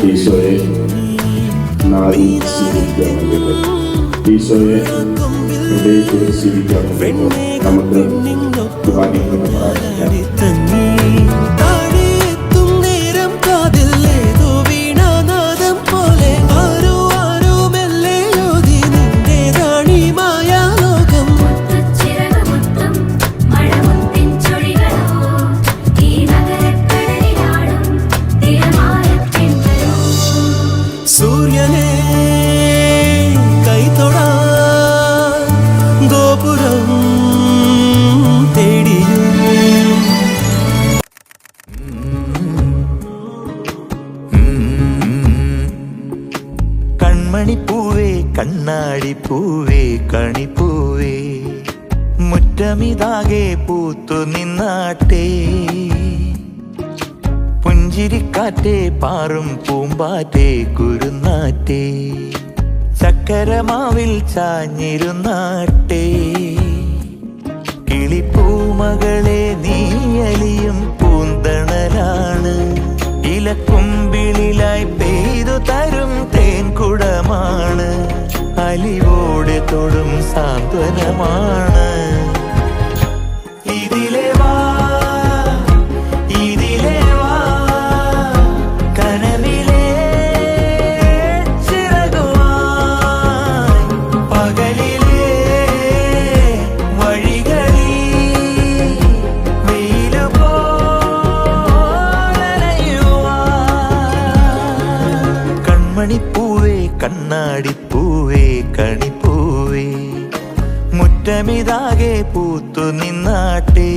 ഈശോയെ നാളിൽ സ്വീകരിക്കാമെങ്കിൽ ഈശോയെ ഹൃദയത്തിൽ സ്വീകരിക്കാമെങ്കിൽ നമുക്ക് കുർബാനയിൽ പ്രാർത്ഥിക്കാം. സൂര്യനെ കൈതൊടാ ഗോപുരം തേടിയും കൺമണിപ്പൂവേ കണ്ണാടിപ്പൂവേ കണിപ്പൂവേ മുറ്റമിതാകെ പൂത്തു നിന്നാട്ടേ പുഞ്ചിരിക്കാറ്റേ പാറും പൂമ്പാറ്റേ കുരുന്നാറ്റേ ചക്കരമാവിൽ ചാഞ്ഞിരുന്നാട്ടേ കിളിപ്പൂമകളെ നീയലിയും പൂന്തണലാണ് ഇലക്കുമ്പിളിലായി പെയ്തു തരും തേൻകുടമാണ് അലിവോടെ തൊടും സാന്ത്വനമാണ് ഇതിലെ വാ കൺമണിപ്പൂവേ കണ്ണാടിപ്പൂവേ കണിപ്പൂവേ മുറ്റമിതാകെ പൂത്തു നിന്നാട്ടേ